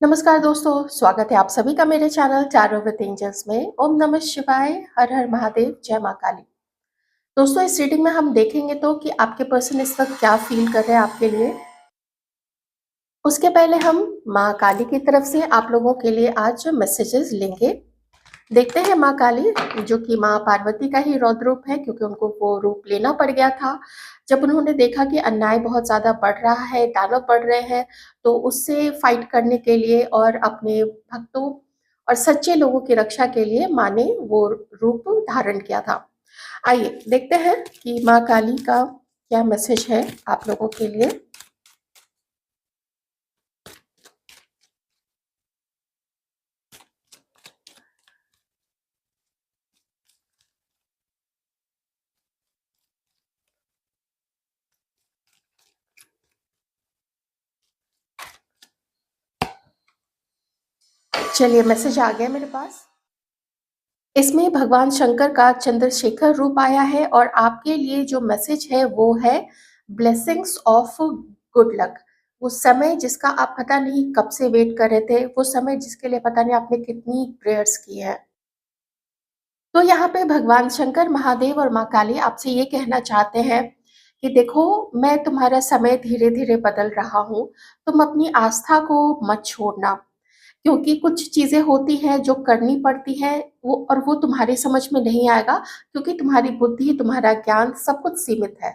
नमस्कार दोस्तों, स्वागत है आप सभी का मेरे चैनल टैरो विद एंजल्स में। ओम नमः शिवाय, हर हर महादेव, जय माँ काली। दोस्तों, इस रीडिंग में हम देखेंगे तो कि आपके पर्सन इस वक्त क्या फील कर रहे हैं आपके लिए। उसके पहले हम माँ काली की तरफ से आप लोगों के लिए आज मैसेजेस लेंगे। देखते हैं माँ काली, जो कि माँ पार्वती का ही रौद्र रूप है, क्योंकि उनको वो रूप लेना पड़ गया था जब उन्होंने देखा कि अन्याय बहुत ज्यादा बढ़ रहा है, दानव बढ़ रहे हैं। तो उससे फाइट करने के लिए और अपने भक्तों और सच्चे लोगों की रक्षा के लिए माँ ने वो रूप धारण किया था। आइए देखते हैं कि माँ काली का क्या मैसेज है आप लोगों के लिए। चलिए, मैसेज आ गया मेरे पास। इसमें भगवान शंकर का चंद्रशेखर रूप आया है और आपके लिए जो मैसेज है वो है ब्लेसिंग्स ऑफ गुड लक। वो समय जिसका आप पता नहीं कब से वेट कर रहे थे, वो समय जिसके लिए पता नहीं आपने कितनी प्रेयर्स की है। तो यहाँ पे भगवान शंकर, महादेव और माँ काली आपसे ये कहना चाहते हैं कि देखो, मैं तुम्हारा समय धीरे धीरे बदल रहा हूँ। तुम अपनी आस्था को मत छोड़ना, क्योंकि कुछ चीजें होती हैं जो करनी पड़ती है, वो और वो तुम्हारी समझ में नहीं आएगा, क्योंकि तुम्हारी बुद्धि, तुम्हारा ज्ञान सब कुछ सीमित है।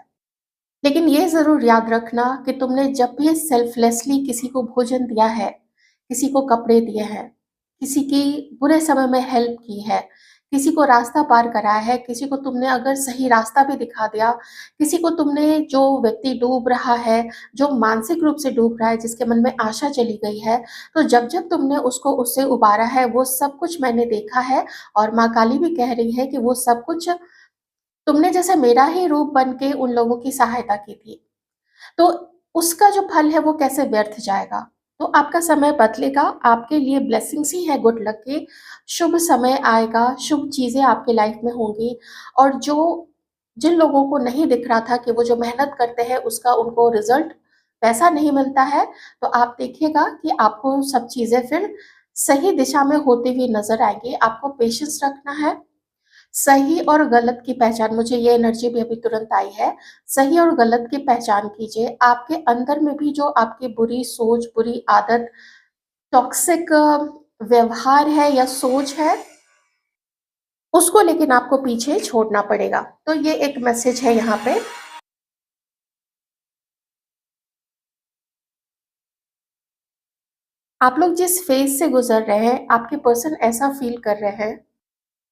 लेकिन ये जरूर याद रखना कि तुमने जब भी सेल्फलेसली किसी को भोजन दिया है, किसी को कपड़े दिए हैं, किसी की बुरे समय में हेल्प की है, किसी को रास्ता पार कराया है, किसी को तुमने अगर सही रास्ता भी दिखा दिया, किसी को तुमने, जो व्यक्ति डूब रहा है, जो मानसिक रूप से डूब रहा है, जिसके मन में आशा चली गई है, तो जब जब तुमने उसको उससे उबारा है, वो सब कुछ मैंने देखा है। और माँ काली भी कह रही है कि वो सब कुछ तुमने जैसे मेरा ही रूप बन के उन लोगों की सहायता की थी, तो उसका जो फल है वो कैसे व्यर्थ जाएगा। तो आपका समय बदलेगा, आपके लिए ब्लेसिंग्स ही है गुड लक के। शुभ समय आएगा, शुभ चीजें आपके लाइफ में होंगी। और जो जिन लोगों को नहीं दिख रहा था कि वो जो मेहनत करते हैं उसका उनको रिजल्ट पैसा नहीं मिलता है, तो आप देखिएगा कि आपको सब चीजें फिर सही दिशा में होती हुई नजर आएंगी। आपको पेशेंस रखना है। सही और गलत की पहचान, मुझे ये एनर्जी भी अभी तुरंत आई है। सही और गलत की पहचान कीजिए। आपके अंदर में भी जो आपकी बुरी सोच, बुरी आदत, टॉक्सिक व्यवहार है या सोच है, उसको लेकिन आपको पीछे छोड़ना पड़ेगा। तो ये एक मैसेज है यहाँ पे। आप लोग जिस फेज से गुजर रहे हैं, आपके पर्सन ऐसा फील कर रहे हैं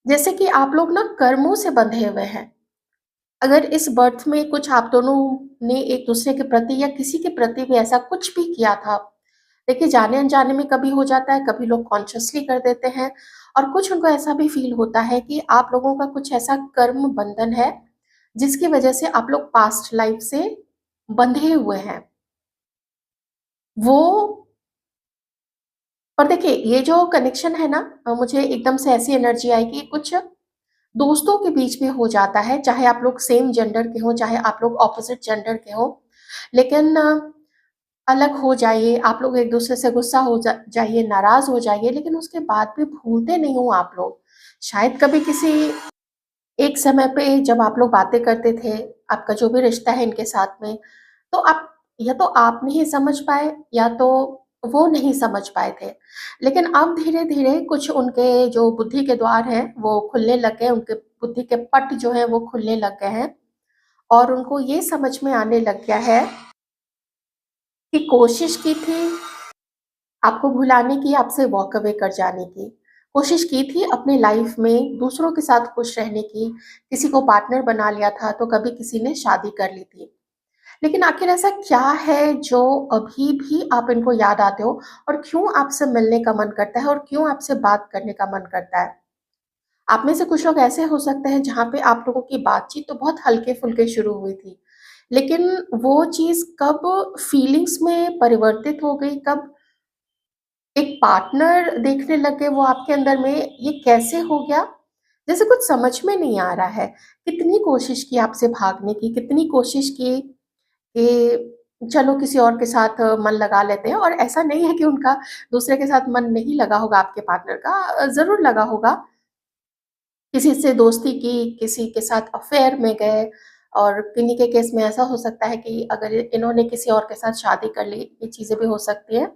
जैसे कि आप लोग ना कर्मों से बंधे हुए हैं। अगर इस बर्थ में कुछ आप दोनों ने एक दूसरे के प्रति या किसी के प्रति भी ऐसा कुछ भी किया था, देखिए जाने अनजाने में कभी हो जाता है, कभी लोग कॉन्शियसली कर देते हैं। और कुछ उनको ऐसा भी फील होता है कि आप लोगों का कुछ ऐसा कर्म बंधन है जिसकी वजह से आप लोग पास्ट लाइफ से बंधे हुए हैं। वो, और देखिए ये जो कनेक्शन है ना, मुझे एकदम से ऐसी एनर्जी आई कि कुछ दोस्तों के बीच में हो जाता है, चाहे आप लोग सेम जेंडर के हो, चाहे आप लोग ऑपोजिट जेंडर के हो। लेकिन अलग हो जाइए, आप लोग एक दूसरे से गुस्सा हो जाइए, नाराज हो जाइए, लेकिन उसके बाद भी भूलते नहीं हो आप लोग। शायद कभी किसी एक समय पे जब आप लोग बातें करते थे, आपका जो भी रिश्ता है इनके साथ में, तो आप, या तो आप नहीं समझ पाए या तो वो नहीं समझ पाए थे। लेकिन अब धीरे धीरे कुछ उनके जो बुद्धि के द्वार हैं वो खुलने लग गए, उनके बुद्धि के पट जो है वो खुलने लग गए हैं। और उनको ये समझ में आने लग गया है कि कोशिश की थी आपको भुलाने की, आपसे वॉक अवे कर जाने की। कोशिश की थी अपने लाइफ में दूसरों के साथ खुश रहने की, किसी को पार्टनर बना लिया था तो कभी किसी ने शादी कर ली थी। लेकिन आखिर ऐसा क्या है जो अभी भी आप इनको याद आते हो, और क्यों आपसे मिलने का मन करता है और क्यों आपसे बात करने का मन करता है। आप में से कुछ लोग ऐसे हो सकते हैं जहाँ पे आप लोगों की बातचीत तो बहुत हल्के-फुल्के शुरू हुई थी। लेकिन वो चीज़ कब फीलिंग्स में परिवर्तित हो गई, कब एक पार्टनर देखने लग गए वो आपके अंदर में, ये कैसे हो गया? जैसे कुछ समझ में नहीं आ रहा है। कितनी कोशिश की आपसे भागने की, कितनी कोशिश की कि चलो किसी और के साथ मन लगा लेते हैं, और ऐसा नहीं है कि उनका दूसरे के साथ मन नहीं लगा होगा, आपके पार्टनर का ज़रूर लगा होगा। किसी से दोस्ती की, किसी के साथ अफ़ेयर में गए, और किन्हीं के केस में ऐसा हो सकता है कि अगर इन्होंने किसी और के साथ शादी कर ली, ये चीज़ें भी हो सकती हैं।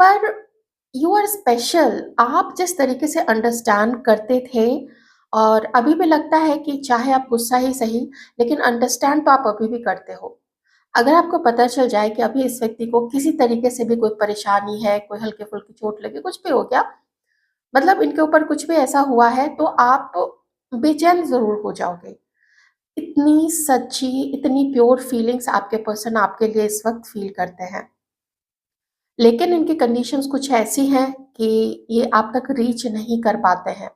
पर यू आर स्पेशल, आप जिस तरीके से अंडरस्टैंड करते थे, और अभी भी लगता है कि चाहे आप गुस्सा ही सही, लेकिन अंडरस्टैंड तो आप अभी भी करते हो। अगर आपको पता चल जाए कि अभी इस व्यक्ति को किसी तरीके से भी कोई परेशानी है, कोई हल्की-फुल्की चोट लगी, कुछ भी हो गया, मतलब इनके ऊपर कुछ भी ऐसा हुआ है, तो आप बेचैन ज़रूर हो जाओगे। इतनी सच्ची, इतनी प्योर फीलिंग्स आपके पर्सन आपके लिए इस वक़्त फ़ील करते हैं। लेकिन इनकी कंडीशंस कुछ ऐसी हैं कि ये आप तक रीच नहीं कर पाते हैं।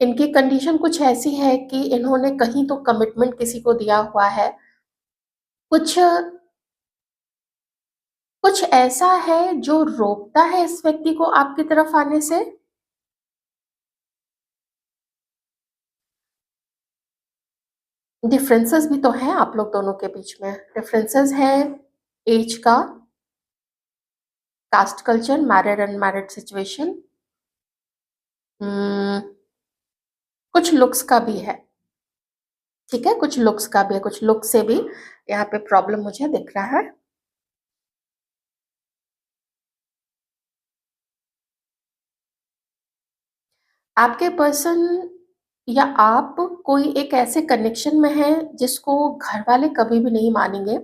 इनकी कंडीशन कुछ ऐसी है कि इन्होंने कहीं तो कमिटमेंट किसी को दिया हुआ है। कुछ कुछ ऐसा है जो रोकता है इस व्यक्ति को आपकी तरफ आने से। डिफरेंसेस भी तो हैं आप लोग दोनों के बीच में। डिफरेंसेस हैं एज का, caste culture, married unmarried situation, um, कुछ लुक्स का भी है, ठीक है? कुछ लुक्स का भी है, कुछ लुक से भी यहाँ पे प्रॉब्लम मुझे दिख रहा है। आपके पर्सन या आप कोई एक ऐसे कनेक्शन में हैं जिसको घरवाले कभी भी नहीं मानेंगे,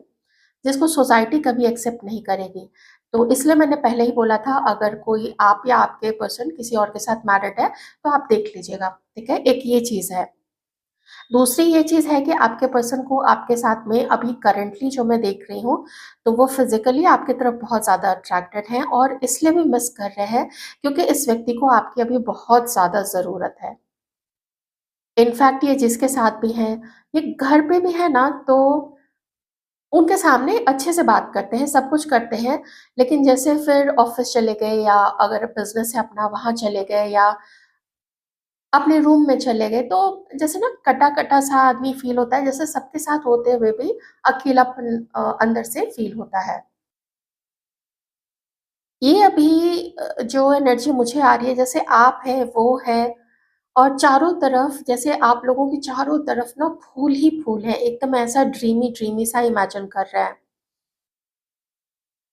जिसको सोसाइटी कभी एक्सेप्ट नहीं करेगी। तो इसलिए मैंने पहले ही बोला था, अगर कोई आप या आपके पर्सन किसी और के साथ मैरिड है, तो आप देख लीजिएगा, ठीक है? एक ये चीज़ है। दूसरी ये चीज़ है कि आपके पर्सन को आपके साथ में अभी करंटली जो मैं देख रही हूँ, तो वो फिज़िकली आपकी तरफ बहुत ज़्यादा अट्रैक्टेड हैं, और इसलिए भी मिस कर रहे हैं क्योंकि इस व्यक्ति को आपकी अभी बहुत ज़्यादा ज़रूरत है। इनफैक्ट ये जिसके साथ भी हैं, ये घर पे भी है ना, तो उनके सामने अच्छे से बात करते हैं, सब कुछ करते हैं, लेकिन जैसे फिर ऑफ़िस चले गए, या अगर बिज़नेस है अपना वहाँ चले गए, या अपने रूम में चले गए, तो जैसे ना कटा-कटा सा आदमी फ़ील होता है, जैसे सबके साथ होते हुए भी अकेलापन अंदर से फ़ील होता है। ये अभी जो एनर्जी मुझे आ रही है, जैसे आप हैं, वो है, और चारों तरफ जैसे आप लोगों की चारों तरफ ना फूल ही फूल हैं, एकदम ऐसा ड्रीमी ड्रीमी सा इमेजिन कर रहा है।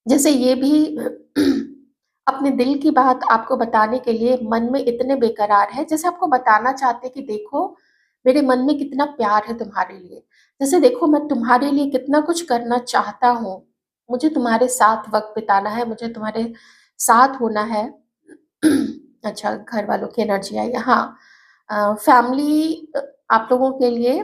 जैसे ये भी अपने दिल की बात आपको बताने के लिए मन में इतने बेकरार है, जैसे आपको बताना चाहते हैं कि देखो, मेरे मन में कितना प्यार है तुम्हारे लिए। जैसे देखो, मैं तुम्हारे लिए कितना कुछ करना चाहता हूँ। मुझे तुम्हारे साथ वक़्त बिताना है, मुझे तुम्हारे साथ होना है। अच्छा, घर वालों की एनर्जी आई है। हाँ, फैमिली आप लोगों के लिए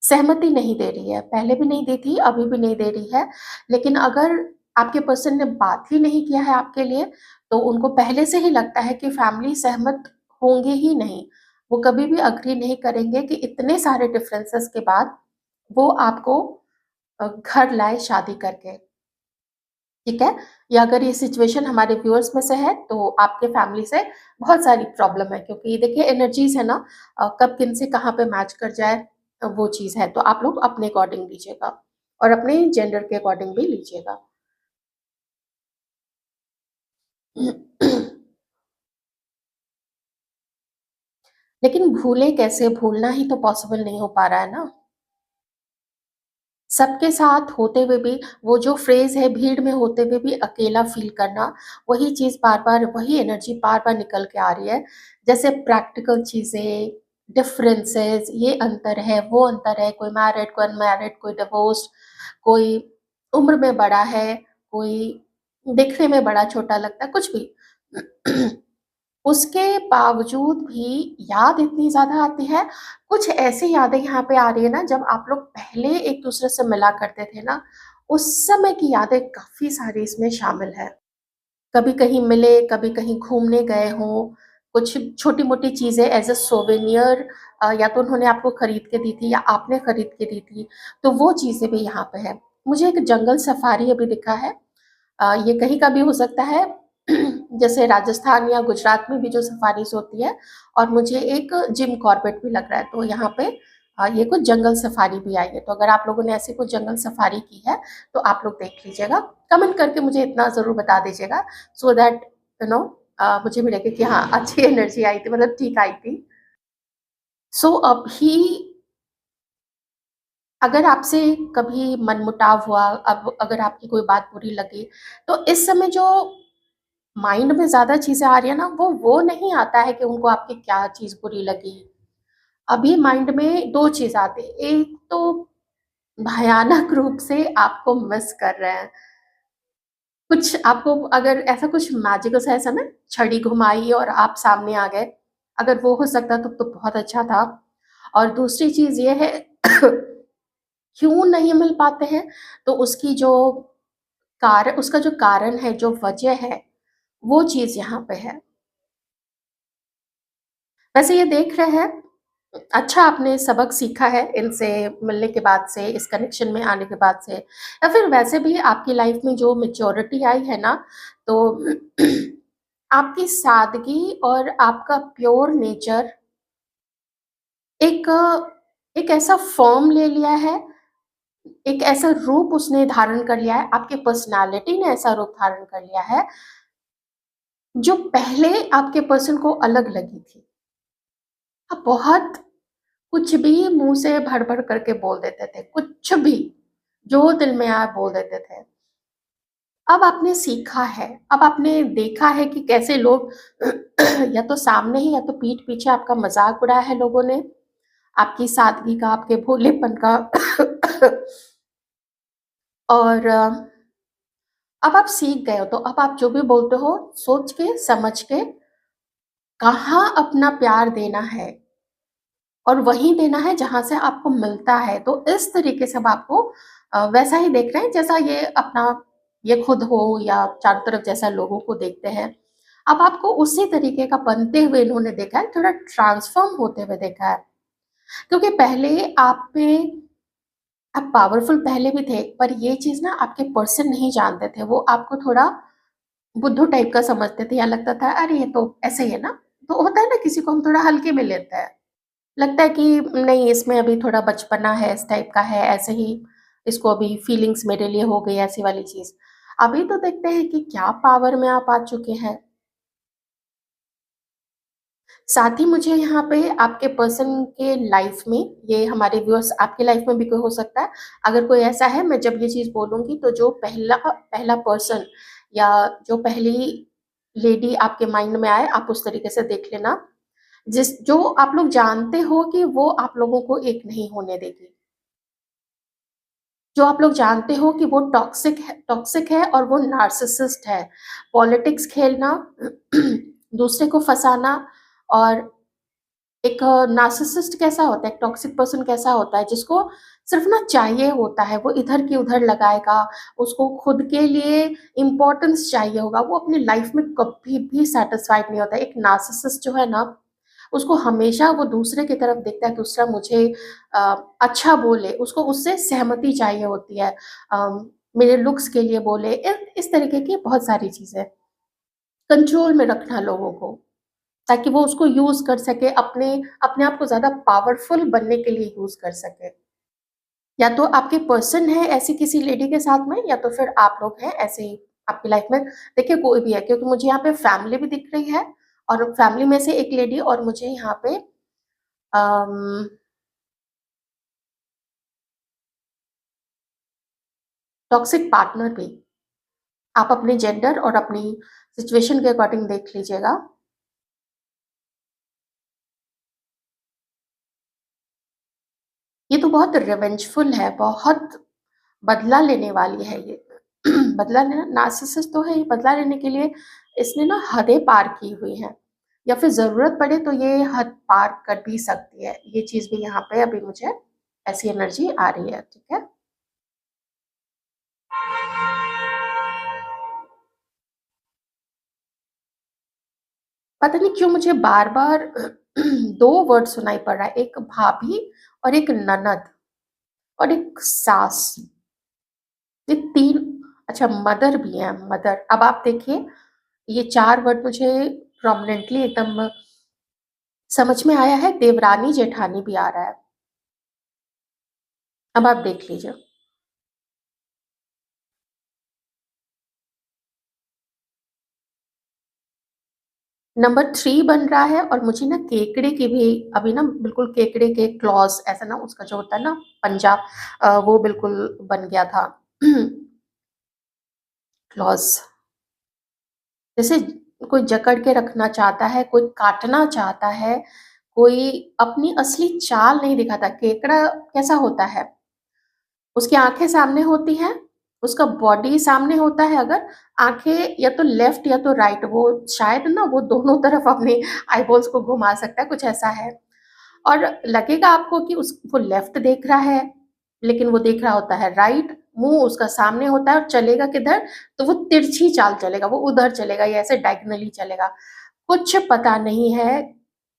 सहमति नहीं दे रही है, पहले भी नहीं दी थी, अभी भी नहीं दे रही है। लेकिन अगर आपके पर्सन ने बात ही नहीं किया है आपके लिए, तो उनको पहले से ही लगता है कि फैमिली सहमत होंगे ही नहीं। वो कभी भी एग्री नहीं करेंगे कि इतने सारे डिफरेंसेस के बाद वो आपको घर लाए शादी करके, ठीक है? या अगर ये सिचुएशन हमारे व्यूअर्स में से है, तो आपके फैमिली से बहुत सारी प्रॉब्लम है, क्योंकि देखिए एनर्जीज़ है ना, कब किन से कहाँ पे मैच कर जाए, वो चीज़ है। तो आप लोग अपने अकॉर्डिंग लीजिएगा, और अपने जेंडर के अकॉर्डिंग भी लीजिएगा। लेकिन भूलें कैसे? भूलना ही तो पॉसिबल नहीं हो पा रहा है ना। सबके साथ होते हुए भी वो जो फ्रेज़ है, भीड़ में होते हुए भी अकेला फ़ील करना, वही चीज़ बार-बार, वही एनर्जी बार-बार निकल के आ रही है। जैसे प्रैक्टिकल चीज़ें, डिफरेंसेस, ये अंतर है, वो अंतर है, कोई मैरिड, कोई अनमैरिड, कोई डिवोर्स्ड, कोई उम्र में बड़ा है, कोई दिखने में बड़ा छोटा लगता है, कुछ भी। उसके बावजूद भी याद इतनी ज़्यादा आती है, कुछ ऐसी यादें यहाँ पे आ रही है ना, जब आप लोग पहले एक-दूसरे से मिला करते थे ना, उस समय की यादें काफ़ी सारी इसमें शामिल हैं। कभी कहीं मिले, कभी कहीं घूमने गए हों, कुछ छोटी-मोटी चीज़ें एज़ अ सोवेनियर, या तो उन्होंने आपको खरीद के दी थी या आपने खरीद के दी थी, तो वो चीज़ें भी यहाँ पे हैं। मुझे एक जंगल सफारी अभी दिखा है। ये कहीं का भी हो सकता है, जैसे राजस्थान या गुजरात में भी जो सफारीज़ होती है, और मुझे एक जिम कॉर्बेट भी लग रहा है। तो यहाँ पे ये कुछ जंगल सफारी भी आई है, तो अगर आप लोगों ने ऐसी कुछ जंगल सफारी की है तो आप लोग देख लीजिएगा। कमेंट करके मुझे इतना ज़रूर बता दीजिएगा, सो दैट यू नो मुझे भी लगे कि हाँ, अच्छी एनर्जी आई थी, मतलब ठीक आई थी। सो अभी अगर आपसे कभी मनमुटाव हुआ, अब अगर आपकी कोई बात बुरी लगी, तो इस समय जो माइंड में ज़्यादा चीज़ें आ रही है ना, वो नहीं आता है कि उनको आपकी क्या चीज़ बुरी लगी। अभी माइंड में 2 चीज़ आती है, एक तो भयानक रूप से आपको मिस कर रहे हैं। कुछ आपको अगर ऐसा कुछ मैजिकल सा ऐसा ना छड़ी घुमाई और आप सामने आ गए, अगर वो हो सकता तो बहुत अच्छा था। और दूसरी चीज़ ये है क्यों नहीं मिल पाते हैं, तो उसका जो कारण है, जो वजह है, वो चीज़ यहाँ पे है। वैसे ये देख रहे हैं, अच्छा आपने सबक सीखा है इनसे मिलने के बाद से, इस कनेक्शन में आने के बाद से, या फिर वैसे भी आपकी लाइफ में जो मैच्योरिटी आई है ना, तो आपकी सादगी और आपका प्योर नेचर एक एक ऐसा फॉर्म ले लिया है, एक ऐसा रूप उसने धारण कर लिया है, आपकी पर्सनैलिटी ने ऐसा रूप धारण कर लिया है, जो पहले आपके पर्सन को अलग लगी थी। आप बहुत कुछ भी मुँह से भर-भर करके बोल देते थे, कुछ भी, जो दिल में आया बोल देते थे। अब आपने सीखा है, अब आपने देखा है कि कैसे लोग या तो सामने ही या तो पीठ पीछे आपका मज़ाक उड़ाया है लोगों ने, आपकी सादगी का, आपके भोलेपन का और अब आप सीख गए हो, तो अब आप जो भी बोलते हो, सोच के, समझ के, कहाँ अपना प्यार देना है और वहीं देना है जहाँ से आपको मिलता है। तो इस तरीके से अब आपको वैसा ही देख रहे हैं जैसा ये खुद हो या चारों तरफ जैसा लोगों को देखते हैं। अब आपको उसी तरीके का बनते हुए इन्होंने देखा है, थोड़ा ट्रांसफ़ॉर्म होते हुए देखा है। क्योंकि पहले आप पावरफुल पहले भी थे, पर ये चीज़ ना आपके पर्सन नहीं जानते थे। वो आपको थोड़ा बुद्धू टाइप का समझते थे, या लगता था अरे ये तो ऐसे ही है ना। तो होता है ना, किसी को हम थोड़ा हल्के में लेते हैं। लगता है कि नहीं, इसमें अभी थोड़ा बचपना है, इस टाइप का है, ऐसे ही इसको अभी फीलिंग्स मेरे लिए हो गई, ऐसी वाली चीज़। अभी तो देखते हैं कि क्या पावर में आप आ चुके हैं। साथ ही मुझे यहाँ पे आपके पर्सन के लाइफ में, ये हमारे व्यूअर्स आपके लाइफ में भी कोई हो सकता है। अगर कोई ऐसा है, मैं जब ये चीज़ बोलूँगी तो जो पहला पहला पर्सन या जो पहली लेडी आपके माइंड में आए, आप उस तरीके से देख लेना। जो आप लोग जानते हो कि वो आप लोगों को एक नहीं होने देगी। जो आप लोग जानते हो कि वो टॉक्सिक है और वो नार्सिसिस्ट है। पॉलिटिक्स खेलना, दूसरे को फँसाना, और एक नार्सिसिस्ट कैसा होता है, एक टॉक्सिक पर्सन कैसा होता है, जिसको सिर्फ़ ना चाहिए होता है, वो इधर की उधर लगाएगा, उसको खुद के लिए इम्पोर्टेंस चाहिए होगा, वो अपनी लाइफ़ में कभी भी सैटिस्फाइड नहीं होता है। एक नार्सिसिस्ट जो है ना, उसको हमेशा वो दूसरे की तरफ देखता है, दूसरा मुझे अ, अच्छा बोले, उसको उससे सहमति चाहिए होती है। मेरे लुक्स के लिए बोले, इस तरीके की बहुत सारी चीज़ें। कंट्रोल में रखना लोगों को, ताकि वो उसको यूज़ कर सके, अपने अपने आप को ज़्यादा पावरफुल बनने के लिए यूज़ कर सके। या तो आपके पर्सन है ऐसी किसी लेडी के साथ में, या तो फिर आप लोग हैं ऐसे ही आपकी लाइफ में। देखिए कोई भी है, क्योंकि मुझे यहाँ पे फैमिली भी दिख रही है, और फैमिली में से एक लेडी, और मुझे यहाँ पे अम, टॉक्सिक पार्टनर भी। आप अपने जेंडर और अपनी सिचुएशन के अकॉर्डिंग देख लीजिएगा। ये तो बहुत रिवेंजफुल है, बहुत बदला लेने वाली है ये। बदला लेना, नार्सिसिस्ट तो है, ये बदला लेने के लिए इसने ना हदें पार की हुई हैं, या फिर ज़रूरत पड़े तो ये हद पार कर भी सकती है। ये चीज़ भी यहाँ पे अभी मुझे ऐसी एनर्जी आ रही है, ठीक है? पता नहीं क्यों मुझे बार-बार 2 वर्ड सुनाई पड़ रहा है, एक भाभी और एक ननद और एक सास। ये 3, अच्छा मदर भी है, मदर। अब आप देखिए, ये 4 वर्ड मुझे प्रोमिनेंटली एकदम समझ में आया है, देवरानी-जेठानी भी आ रहा है। अब आप देख लीजिए। नंबर 3 बन रहा है और मुझे ना केकड़े की भी अभी ना बिल्कुल केकड़े के क्लॉज़ ऐसा ना उसका जो होता है ना पंजा वो बिल्कुल बन गया था। क्लॉज़ जैसे कोई जकड़ के रखना चाहता है, कोई काटना चाहता है, कोई अपनी असली चाल नहीं दिखाता। केकड़ा कैसा होता है? उसकी आँखें सामने होती हैं, उसका बॉडी सामने होता है अगर आँखें या तो लेफ्ट या तो राइट वो शायद ना वो दोनों तरफ अपने आईबॉल्स को घुमा सकता है, कुछ ऐसा है। और लगेगा आपको कि उस वो लेफ्ट देख रहा है, लेकिन वो देख रहा होता है राइट, मुँह उसका सामने होता है और चलेगा किधर? तो वो तिरछी चाल चलेगा, वो उधर चलेगा या ऐसे डायगोनली चलेगा। कुछ पता नहीं है,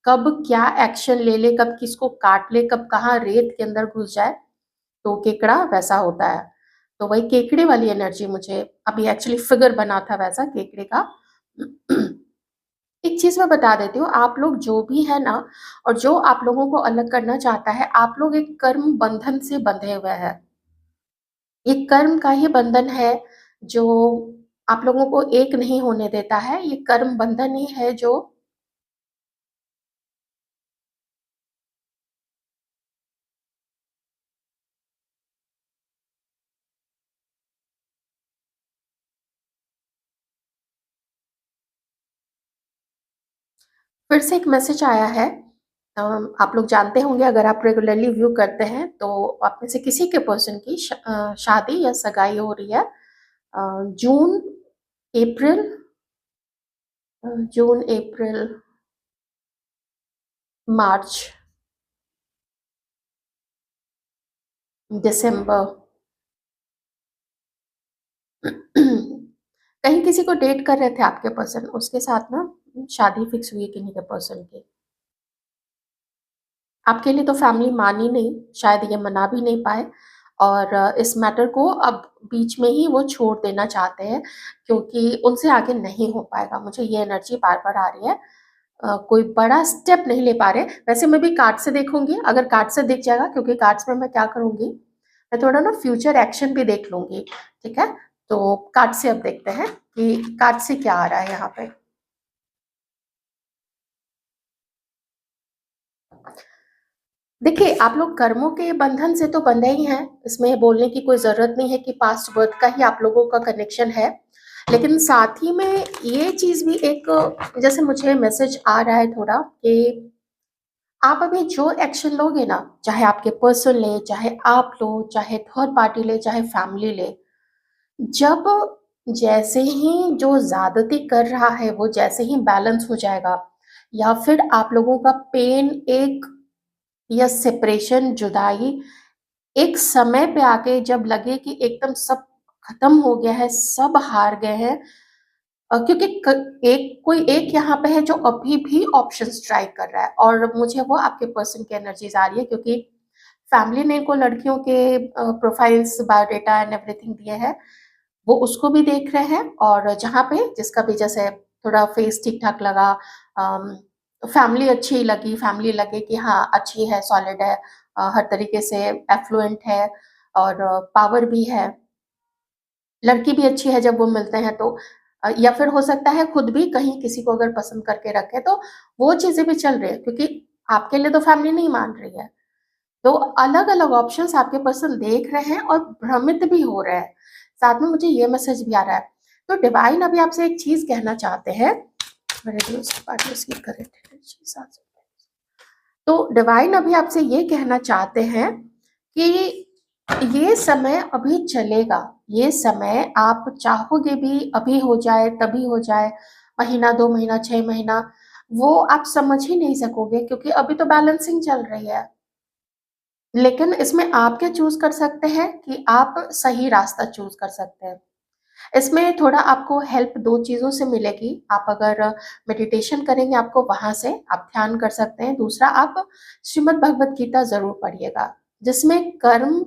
कब क्या एक्शन ले ले, कब किसको काट ले, कब कहाँ रेत के अंदर घुस जाए, तो केकड़ा वैसा होता है। तो वही केकड़े वाली एनर्जी मुझे अभी एक्चुअली फिगर बना था वैसा केकड़े का। एक चीज़ मैं बता देती हूँ, आप लोग जो भी है ना और जो आप लोगों को अलग करना चाहता है, आप लोग एक कर्म बंधन से बंधे हुए हैं। ये कर्म का ही बंधन है जो आप लोगों को एक नहीं होने देता है, ये कर्म बंधन ही है जो फिर से एक मैसेज आया है। आप लोग जानते होंगे अगर आप रेगुलरली व्यू करते हैं तो आप में से किसी के पर्सन की शादी या सगाई हो रही है। जून, अप्रैल जून, अप्रैल, मार्च, दिसंबर कहीं किसी को डेट कर रहे थे आपके पर्सन, उसके साथ ना शादी फिक्स हुई है किन्हीं के पर्सन की। आपके लिए तो फैमिली मान ही नहीं, शायद ये मना भी नहीं पाए और इस मैटर को अब बीच में ही वो छोड़ देना चाहते हैं क्योंकि उनसे आगे नहीं हो पाएगा। मुझे ये एनर्जी बार-बार आ रही है। कोई बड़ा स्टेप नहीं ले पा रहे। वैसे मैं भी कार्ड से देखूँगी, अगर कार्ड से दिख जाएगा क्योंकि कार्ड्स में मैं क्या करूँगी, मैं थोड़ा ना फ्यूचर एक्शन भी देख लूँगी, ठीक है? तो कार्ड से अब देखते हैं कि कार्ड से क्या आ रहा है यहाँ पे। देखिए, आप लोग कर्मों के बंधन से तो बंधे ही हैं, इसमें बोलने की कोई ज़रूरत नहीं है कि पास्ट बर्थ का ही आप लोगों का कनेक्शन है। लेकिन साथ ही में ये चीज़ भी एक जैसे मुझे मैसेज आ रहा है थोड़ा कि आप अभी जो एक्शन लोगे ना, चाहे आपके पर्सन ले, चाहे आप लो, चाहे थर्ड पार्टी ले, चाहे फैमिली ले, जब जैसे ही जो ज़्यादती कर रहा है, वो जैसे ही बैलेंस हो जाएगा या फिर आप लोगों का पेन एक या सेपरेशन, जुदाई एक समय पे आके जब लगे कि एकदम सब खत्म हो गया है, सब हार गए हैं क्योंकि एक कोई एक यहाँ पे है जो अभी भी ऑप्शंस ट्राई कर रहा है और मुझे वो आपके पर्सन की एनर्जीज आ रही है क्योंकि फैमिली ने को लड़कियों के प्रोफाइल्स बायोडेटा एंड एवरीथिंग दिए हैं वो उसको भी देख रहे हैं और जहाँ पे जिसका भी जैसे थोड़ा फेस ठीक ठाक लगा फैमिली अच्छी लगी फैमिली लगे कि हाँ अच्छी है सॉलिड है हर तरीके से एफ्लुएंट है और पावर भी है लड़की भी अच्छी है जब वो मिलते हैं तो या फिर हो सकता है खुद भी कहीं किसी को अगर पसंद करके रखे तो वो चीज़ें भी चल रही है क्योंकि आपके लिए तो फैमिली नहीं मान रही है। तो अलग-अलग ऑप्शंस आपके पर्सन देख रहे हैं और भ्रमित भी हो रहे हैं। साथ में मुझे ये मैसेज भी आ रहा है। तो डिवाइन अभी आपसे एक चीज़ कहना चाहते हैं। मेरे दोस्त पार्टनर्स की करेक्ट एनर्जी साथ तो डिवाइन अभी आपसे ये कहना चाहते हैं कि ये समय अभी चलेगा, ये समय आप चाहोगे भी अभी हो जाए, तभी हो जाए, महीना, 2 महीना, 6 महीना, वो आप समझ ही नहीं सकोगे क्योंकि अभी तो बैलेंसिंग चल रही है। लेकिन इसमें आप क्या चूज़ कर सकते हैं कि आप सही रास्ता चूज़ कर सकते हैं। इसमें थोड़ा आपको हेल्प 2 चीज़ों से मिलेगी। आप अगर मेडिटेशन करेंगे आपको वहाँ से आप ध्यान कर सकते हैं। दूसरा आप श्रीमद् भगवत गीता ज़रूर पढ़िएगा, जिसमें कर्म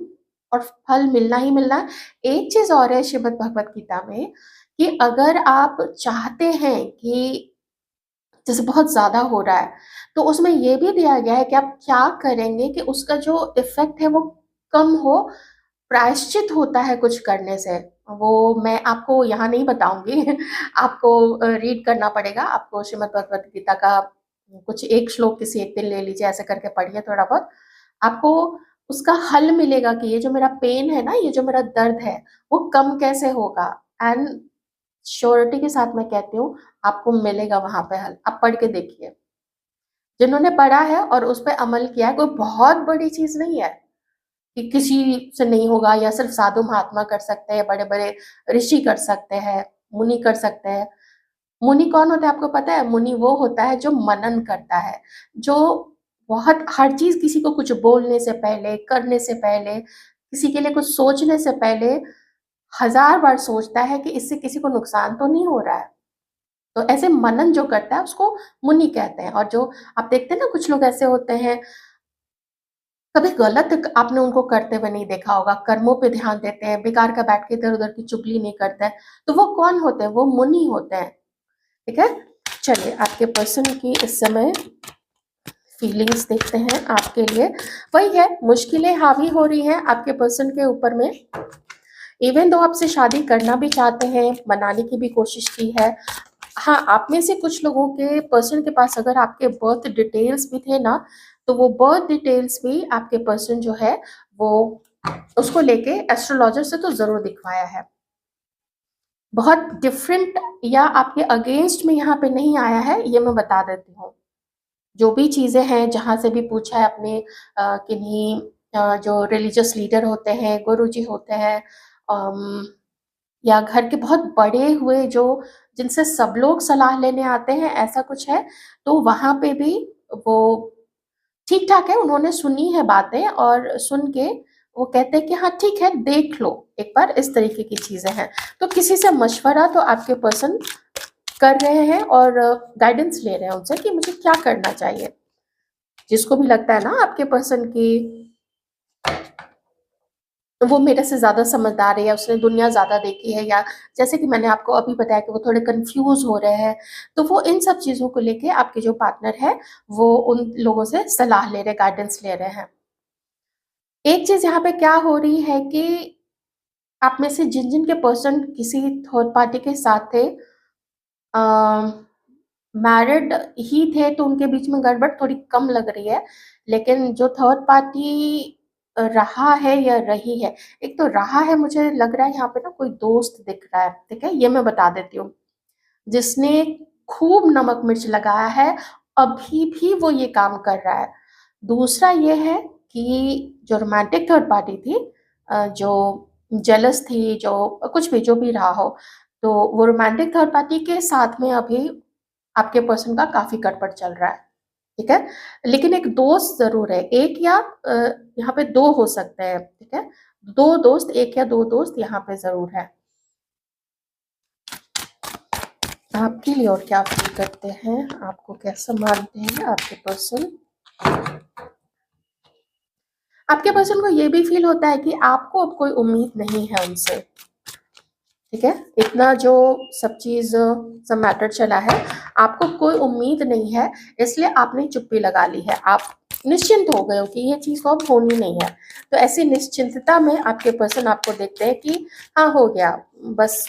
और फल मिलना ही मिलना है। एक चीज़ और है श्रीमद् भगवत गीता में कि अगर आप चाहते हैं कि जैसे बहुत ज़्यादा हो रहा है, तो उसमें ये भी दिया गया है कि आप क्या करेंगे कि उसका जो इफ़ेक्ट है वो कम हो, प्रायश्चित होता है कुछ करने से। वो मैं आपको यहाँ नहीं बताऊँगी आपको रीड करना पड़ेगा, आपको श्रीमद् भगवत गीता का कुछ एक श्लोक किसी एक दिन ले लीजिए, ऐसे करके पढ़िए थोड़ा बहुत। आपको उसका हल मिलेगा कि ये जो मेरा पेन है ना, ये जो मेरा दर्द है, वो कम कैसे होगा। एंड श्योरिटी के साथ मैं कहती हूँ, आपको मिलेगा वहाँ पे हल। आप पढ़ के देखिए। जिन्होंने पढ़ा है और उस पे अमल किया है, कोई बहुत बड़ी चीज़ नहीं है कि किसी से नहीं होगा या सिर्फ साधु महात्मा कर सकते हैं, बड़े-बड़े ऋषि कर सकते हैं, मुनि कर सकते हैं। मुनि कौन होता है आपको पता है? मुनि वो होता है जो मनन करता है, जो बहुत हर चीज़ किसी को कुछ बोलने से पहले, करने से पहले, किसी के लिए कुछ सोचने से पहले 1000 बार सोचता है कि इससे किसी को नुकसान तो नहीं हो रहा है। तो ऐसे मनन जो करता है उसको मुनि कहते हैं। और जो आप देखते हैं ना, कुछ लोग ऐसे होते हैं, कभी गलत आपने उनको करते हुए नहीं देखा होगा, कर्मों पे ध्यान देते हैं, बेकार का बैठ के इधर-उधर की चुगली नहीं करते हैं, तो वो कौन होते हैं? वो मुनि होते हैं, ठीक है? चलिए, आपके पर्सन की इस समय फीलिंग्स देखते हैं आपके लिए। वही है, मुश्किलें हावी हो रही हैं आपके पर्सन के ऊपर में। इवन दो आपसे शादी करना भी चाहते हैं, मनाने की भी कोशिश की है। हाँ, आप में से कुछ लोगों के पर्सन के पास अगर आपके बर्थ डिटेल्स भी थे ना, तो वो बर्थ डिटेल्स भी आपके पर्सन जो है, वो उसको लेके एस्ट्रोलॉजर से तो ज़रूर दिखवाया है। बहुत डिफरेंट या आपके अगेंस्ट में यहाँ पे नहीं आया है, ये मैं बता देती हूँ। जो भी चीज़ें हैं, जहाँ से भी पूछा है अपने किन्हीं जो रिलीजियस लीडर होते हैं, गुरुजी होते हैं, अम, या घर के बहुत बड़े हुए जो जिनसे सब लोग सलाह लेने आते हैं, ऐसा कुछ है, तो वहाँ पे भी वो ठीक-ठाक है, उन्होंने सुनी है बातें और सुन के वो कहते हैं कि हाँ ठीक है, देख लो एक बार, इस तरीके की चीज़ें हैं। तो किसी से मशवरा तो आपके पर्सन कर रहे हैं और गाइडेंस ले रहे हैं उनसे कि मुझे क्या करना चाहिए। जिसको भी लगता है ना आपके पर्सन की वो मेरे से ज़्यादा समझदार है या उसने दुनिया ज़्यादा देखी है, या जैसे कि मैंने आपको अभी बताया कि वो थोड़े कन्फ्यूज़ हो रहे हैं, तो वो इन सब चीज़ों को लेके आपके जो पार्टनर है, वो उन लोगों से सलाह ले रहे हैं, गाइडेंस ले रहे हैं। एक चीज़ यहाँ पे क्या हो रही है कि आप में से जिन-जिन के पर्सन किसी थर्ड पार्टी के साथ थे, अ, मैरिड ही थे, तो उनके बीच में गड़बड़ थोड़ी कम लग रही है। लेकिन जो थर्ड पार्टी रहा है या रही है, एक तो रहा है, मुझे लग रहा है यहाँ पे ना कोई दोस्त दिख रहा है, ठीक है? ये मैं बता देती हूँ। जिसने खूब नमक मिर्च लगाया है, अभी भी वो ये काम कर रहा है। दूसरा ये है कि जो रोमांटिक थर्ड पार्टी थी, जो जेलस थी, जो कुछ भी, जो भी रहा हो, तो वो रोमांटिक थर्ड पार्टी के साथ में अभी आपके पर्सन का काफ़ी गड़बड़ चल रहा है, ठीक है? लेकिन एक दोस्त ज़रूर है, 1 या यहाँ पे 2 हो सकते हैं, ठीक है? 2 दोस्त, 1 या 2 दोस्त यहाँ पे ज़रूर है। आपके लिए और क्या फ़ील करते हैं? आपको कैसा मानते हैं आपके पर्सन? आपके पर्सन को ये भी फ़ील होता है कि आपको अब कोई उम्मीद नहीं है उनसे, ठीक है? इतना जो सब चीज़ सब मैटर चला है, आपको कोई उम्मीद नहीं है, इसलिए आपने चुप्पी लगा ली है। आप निश्चिंत हो गए हो कि ये चीज़ तो अब होनी नहीं है। तो ऐसी निश्चिंतता में आपके पर्सन आपको देखते हैं कि हाँ, हो गया, बस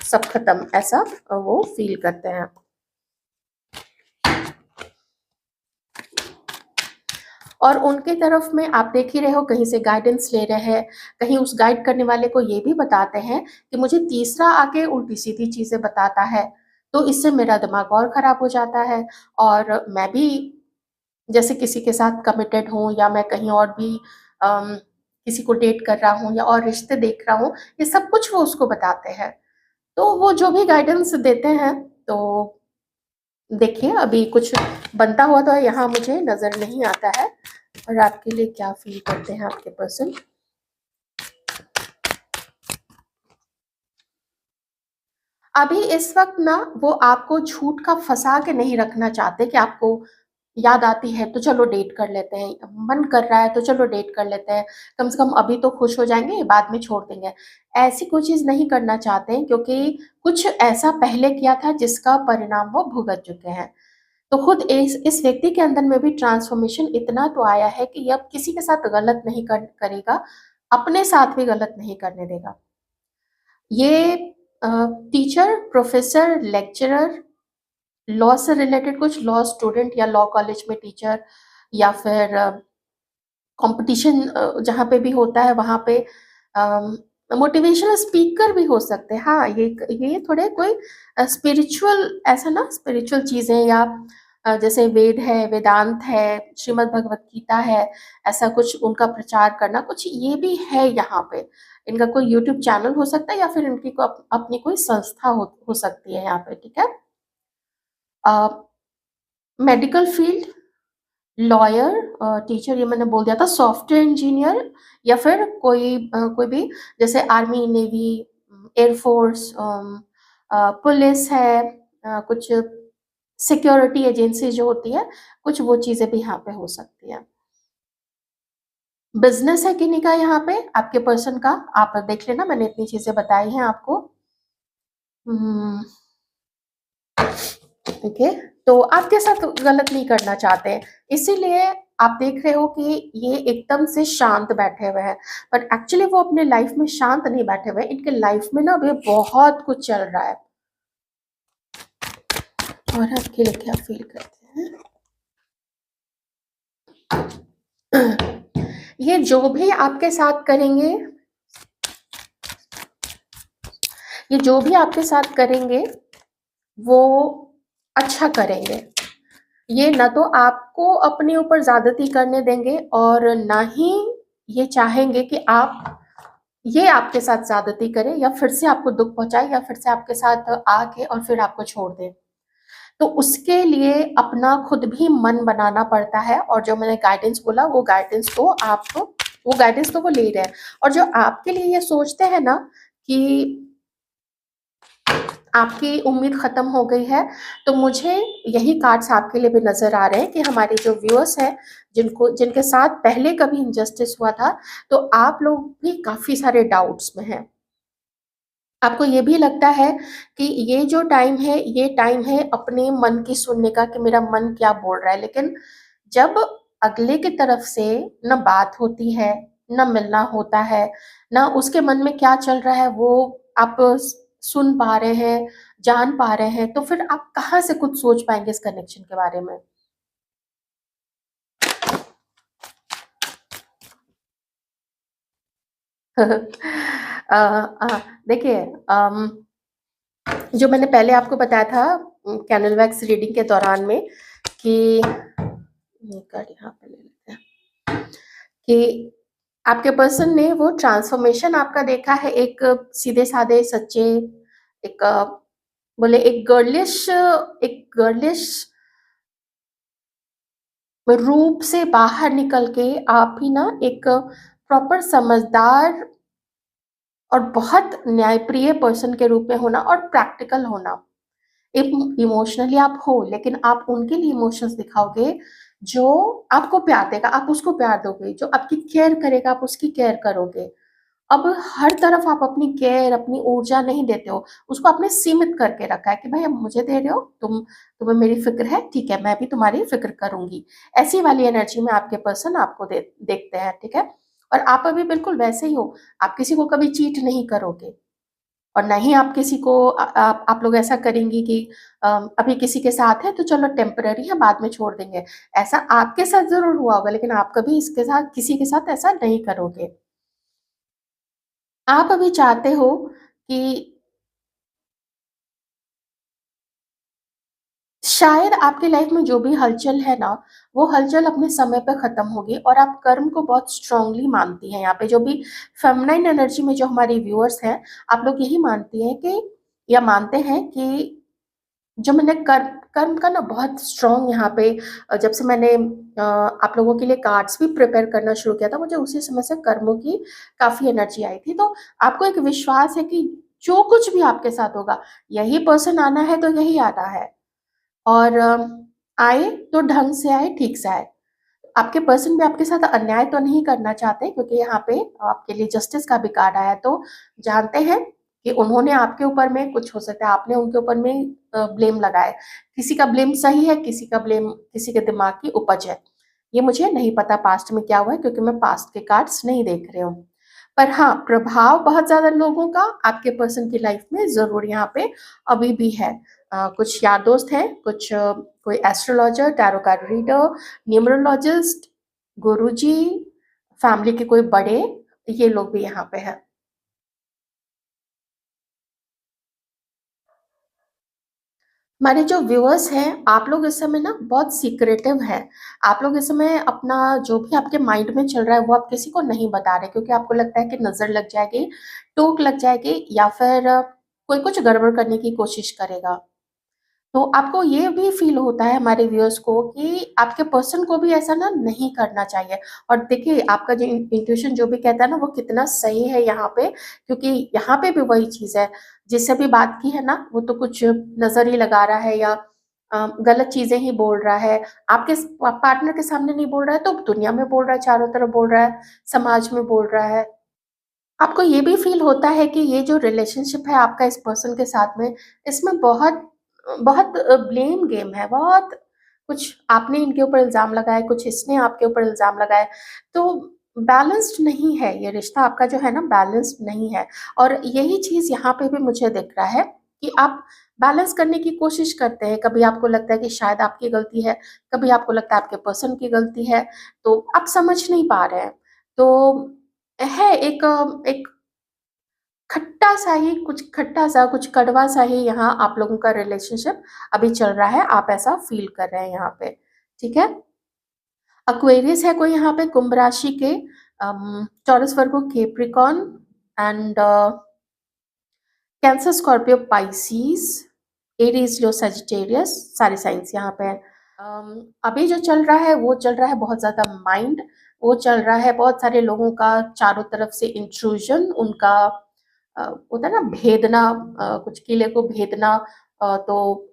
सब खत्म, ऐसा वो फ़ील करते हैं। और उनके तरफ में आप देख ही रहे हो, कहीं से गाइडेंस ले रहे हैं, कहीं उस गाइड करने वाले को ये भी बताते हैं कि मुझे तीसरा आके उल्टी-सीधी चीज़ें बताता है, तो इससे मेरा दिमाग और ख़राब हो जाता है और मैं भी जैसे किसी के साथ कमिटेड हूँ या मैं कहीं और भी अम, किसी को डेट कर रहा हूँ या और रिश्ते देख रहा हूँ, ये सब कुछ वो उसको बताते हैं। तो वो जो भी गाइडेंस देते हैं, तो देखिए अभी कुछ बनता हुआ तो यहाँ मुझे नज़र नहीं आता है। और आपके लिए क्या फ़ील करते हैं आपके पर्सन? अभी इस वक़्त ना वो आपको झूठ का फँसा के नहीं रखना चाहते कि आपको याद आती है तो चलो डेट कर लेते हैं, मन कर रहा है तो चलो डेट कर लेते हैं, कम से कम अभी तो खुश हो जाएँगे, बाद में छोड़ देंगे। ऐसी कोई चीज़ नहीं करना चाहते हैं, क्योंकि कुछ ऐसा पहले किया था जिसका परिणाम वो भुगत चुके हैं। तो खुद इस व्यक्ति के अंदर में भी ट्रांसफ़ॉर्मेशन इतना तो आया है कि ये अब किसी के साथ गलत नहीं करेगा, अपने साथ भी गलत नहीं करने देगा। ये टीचर, प्रोफेसर, लेक्चरर, लॉ से रिलेटेड कुछ लॉ स्टूडेंट या लॉ कॉलेज में टीचर, या फिर कंपटीशन जहाँ पे भी होता है वहाँ पे मोटिवेशनल स्पीकर भी हो सकते हैं। हाँ, ये थोड़े कोई स्पिरिचुअल, ऐसा ना स्पिरिचुअल चीज़ें, या जैसे वेद है, वेदांत है, श्रीमद् भगवत गीता है, ऐसा कुछ उनका प्रचार करना, कुछ ये भी है यहाँ पे। इनका कोई यूट्यूब चैनल हो सकता है, या फिर इनकी अपनी कोई संस्था हो सकती है यहाँ पे, ठीक है। मेडिकल फील्ड, लॉयर, टीचर ये मैंने बोल दिया था, सॉफ्टवेयर इंजीनियर, या फिर कोई भी जैसे आर्मी, नेवी, एयरफोर्स, पुलिस है, कुछ सिक्योरिटी एजेंसी जो होती है, कुछ वो चीज़ें भी यहाँ पे हो सकती हैं। बिजनेस है किन्हीं का यहाँ पे, आपके पर्सन का, आप देख लेना, मैंने इतनी चीज़ें बताई हैं आपको। ठीक है, तो आपके साथ गलत नहीं करना चाहते हैं, इसीलिए आप देख रहे हो कि ये एकदम से शांत बैठे हुए हैं, पर एक्चुअली वो अपने लाइफ में शांत नहीं बैठे हुए, इनके लाइफ में ना अभी बहुत कुछ चल रहा है। और आपके लिए क्या फील करते हैं? ये जो भी आपके साथ करेंगे, ये जो भी आपके साथ करेंगे वो अच्छा करेंगे। ये ना तो आपको अपने ऊपर ज्यादती करने देंगे, और ना ही ये चाहेंगे कि आप ये आपके साथ ज्यादती करें, या फिर से आपको दुख पहुंचाए, या फिर से आपके साथ आके और फिर आपको छोड़ दे। तो उसके लिए अपना खुद भी मन बनाना पड़ता है, और जो मैंने गाइडेंस बोला वो गाइडेंस तो आपको, वो गाइडेंस तो वो ले रहे हैं। और जो आपके लिए ये सोचते हैं ना कि आपकी उम्मीद खत्म हो गई है, तो मुझे यही कार्ड्स आपके लिए भी नजर आ रहे हैं कि हमारे जो व्यूअर्स हैं, जिनके साथ पहले कभी इनजस्टिस हुआ था, तो आप लोग भी काफी सारे डाउट्स में हैं। आपको ये भी लगता है कि ये जो टाइम है, ये टाइम है अपने मन की सुनने का, कि मेरा मन क्या बोल रहा है। लेकिन जब अगले की तरफ से न बात होती है, न मिलना होता है, न उसके मन में क्या चल रहा है वो आप सुन पा रहे हैं, जान पा रहे हैं, तो फिर आप कहाँ से कुछ सोच पाएंगे इस कनेक्शन के बारे में। देखिए, जो मैंने पहले आपको बताया था कैनल वैक्स रीडिंग के दौरान में, कि ये कार्ड यहाँ पे ले लेते हैं, कि आपके पर्सन ने वो ट्रांसफॉर्मेशन आपका देखा है, एक सीधे साधे सच्चे, एक बोले एक गर्लिश रूप से बाहर निकल के आप ही ना एक प्रॉपर समझदार और बहुत न्यायप्रिय पर्सन के रूप में होना, और प्रैक्टिकल होना। इमोशनली आप हो, लेकिन आप उनके लिए इमोशंस दिखाओगे जो आपको प्यार देगा, आप उसको प्यार दोगे, जो आपकी केयर करेगा आप उसकी केयर करोगे। अब हर तरफ आप अपनी केयर, अपनी ऊर्जा नहीं देते हो, उसको आपने सीमित करके रखा है कि भाई अब मुझे दे रहे हो, तुम्हें मेरी फिक्र है, ठीक है, मैं भी तुम्हारी फिक्र करूंगी। ऐसी वाली एनर्जी में आपके पर्सन आपको देखते हैं, ठीक है। और आप अभी बिल्कुल वैसे ही हो, आप किसी को कभी चीट नहीं करोगे, और ना ही आप किसी को आप लोग ऐसा करेंगी कि अभी किसी के साथ है तो चलो टेम्पररी है, बाद में छोड़ देंगे। ऐसा आपके साथ जरूर हुआ होगा, लेकिन आप कभी इसके साथ, किसी के साथ ऐसा नहीं करोगे। आप अभी चाहते हो कि शायद आपकी लाइफ में जो भी हलचल है ना, वो हलचल अपने समय पे खत्म होगी, और आप कर्म को बहुत स्ट्रांगली मानती हैं। यहाँ पे जो भी फेमिनाइन एनर्जी में जो हमारी व्यूअर्स हैं, आप लोग यही मानती हैं कि, या मानते हैं कि जो मैंने कर्म कर्म का ना बहुत स्ट्रॉन्ग यहाँ पे जब से मैंने आप लोगों के लिए कार्ड्स भी प्रिपेयर करना शुरू किया था, मुझे उसी समय से कर्मों की काफी एनर्जी आई थी। तो आपको एक विश्वास है कि जो कुछ भी आपके साथ होगा, यही पर्सन आना है तो यही आना है, और आए तो ढंग से आए, ठीक से आए। आपके पर्सन भी आपके साथ अन्याय तो नहीं करना चाहते, क्योंकि यहाँ पे आपके लिए जस्टिस का भी कार्ड आया, तो जानते हैं कि उन्होंने आपके ऊपर में, कुछ हो सकता है आपने उनके ऊपर में ब्लेम लगाए। किसी का ब्लेम सही है, किसी का ब्लेम किसी के दिमाग की उपज है, ये मुझे नहीं पता पास्ट में क्या हुआ है, क्योंकि मैं पास्ट के कार्ड्स नहीं देख रही हूँ। पर हाँ, प्रभाव बहुत ज़्यादा लोगों का आपके पर्सन की लाइफ में ज़रूर यहाँ पे अभी भी है। कुछ यार दोस्त हैं, कुछ कोई astrologer, tarot card reader, numerologist, guruji, family के कोई बड़े, ये लोग भी यहाँ पे हैं। हमारे जो व्यूअर्स हैं, आप लोग इस समय ना बहुत सीक्रेटिव हैं। आप लोग इस समय अपना जो भी आपके माइंड में चल रहा है, वो आप किसी को नहीं बता रहे क्योंकि आपको लगता है कि नज़र लग जाएगी, टोक लग जाएगी या फिर कोई कुछ गड़बड़ करने की कोशिश करेगा। तो आपको ये भी फ़ील होता है हमारे व्यूअर्स को कि आपके पर्सन को भी ऐसा ना नहीं करना चाहिए। और देखिए आपका जो इंट्यूशन जो भी कहता है ना वो कितना सही है यहाँ पे, क्योंकि यहाँ पे भी वही चीज़ है, जिससे भी बात की है ना वो तो कुछ नज़र ही लगा रहा है या गलत चीज़ें ही बोल रहा है। आपके पार्टनर के सामने नहीं बोल रहा है तो दुनिया में बोल रहा है, चारों तरफ बोल रहा है, समाज में बोल रहा है। आपको ये भी फ़ील होता है कि ये जो रिलेशनशिप है आपका इस पर्सन के साथ में, इसमें बहुत बहुत ब्लेम गेम है, बहुत कुछ आपने इनके ऊपर इल्ज़ाम लगाया, कुछ इसने आपके ऊपर इल्ज़ाम लगाया, तो बैलेंस्ड नहीं है ये रिश्ता आपका जो है ना बैलेंस्ड नहीं है। और यही चीज़ यहाँ पे भी मुझे दिख रहा है कि आप बैलेंस करने की कोशिश करते हैं, कभी आपको लगता है कि शायद आपकी गलती है, कभी आपको लगता है आपके पर्सन की गलती है, तो आप समझ नहीं पा रहे हैं। तो है एक खट्टा-सा ही कुछ खट्टा-सा, कुछ कड़वा-सा ही यहाँ आप लोगों का रिलेशनशिप अभी चल रहा है, आप ऐसा फ़ील कर रहे हैं यहाँ पे, ठीक है? एक्वेरियस है कोई यहाँ पे कुंभ राशि के, taurus, Virgo, Capricorn and cancer, Scorpio, Pisces, Aries, Leo, Sagittarius, सारे साइन्स यहाँ पे हैं। अभी जो चल रहा है वो चल रहा है बहुत ज़्यादा माइंड, वो चल रहा है बहुत सारे लोगों का चारों तरफ से इंट्रूजन, उनका होता है ना भेदना, कुछ किले को भेदना, तो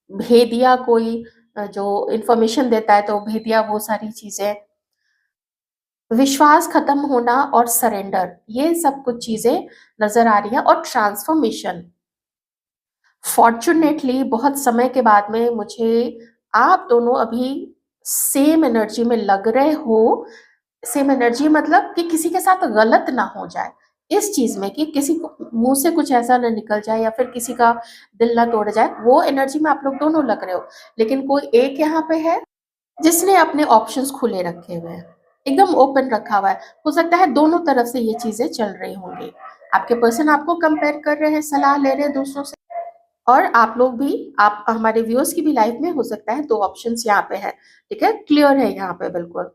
भेदिया कोई जो इन्फॉर्मेशन देता है तो भेदिया वो सारी चीज़ें, विश्वास खत्म होना और सरेंडर, ये सब कुछ चीज़ें नज़र आ रही हैं और ट्रांसफॉर्मेशन। फॉर्च्यूनेटली बहुत समय के बाद में मुझे आप दोनों अभी सेम एनर्जी में लग रहे हो। सेम एनर्जी मतलब कि किसी के साथ गलत ना हो जाए, इस चीज़ में कि किसी को मुँह से कुछ ऐसा ना निकल जाए या फिर किसी का दिल ना तोड़ जाए, वो एनर्जी में आप लोग दोनों लग रहे हो। लेकिन कोई एक यहाँ पे है जिसने अपने ऑप्शंस खुले रखे हुए हैं, एकदम ओपन रखा हुआ है। हो सकता है दोनों तरफ से ये चीज़ें चल रही होंगी। आपके पर्सन आपको कंपेयर कर रहे हैं, सलाह ले रहे हैं दूसरों से, और आप लोग भी, आप हमारे व्यूअर्स की भी लाइफ में हो सकता है 2 ऑप्शंस यहाँ पे हैं, ठीक है? क्लियर है यहाँ पे बिल्कुल।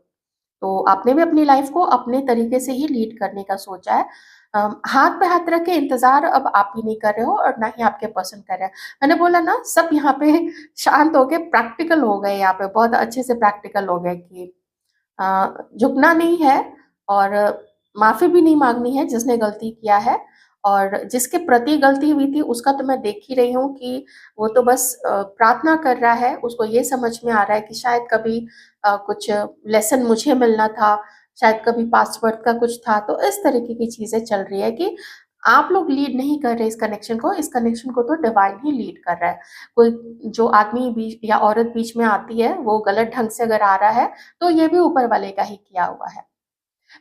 तो आपने भी अपनी लाइफ को अपने तरीके से ही लीड करने का सोचा है। हाथ पे हाथ रख के इंतज़ार अब आप भी नहीं कर रहे हो और ना ही आपके पर्सन कर रहे हैं। मैंने बोला ना सब यहाँ पे शांत हो के प्रैक्टिकल हो गए, यहाँ पे बहुत अच्छे से प्रैक्टिकल हो गए कि झुकना नहीं है और माफ़ी भी नहीं माँगनी है जिसने गलती किया है, और जिसके प्रति गलती हुई थी उसका तो मैं देख ही रही हूँ कि वो तो बस प्रार्थना कर रहा है, उसको ये समझ में आ रहा है कि शायद कभी कुछ लेसन मुझे मिलना था, शायद कभी पासवर्ड का कुछ था, तो इस तरीके की चीज़ें चल रही है कि आप लोग लीड नहीं कर रहे इस कनेक्शन को तो डिवाइन ही लीड कर रहा है। कोई जो आदमी बीच या औरत बीच में आती है, वो गलत ढंग से अगर आ रहा है, तो ये भी ऊपर वाले का ही किया हुआ है।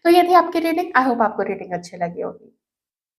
तो ये थी आपकी रीडिंग, आई होप आपको रीडिंग अच्छी लगी होगी।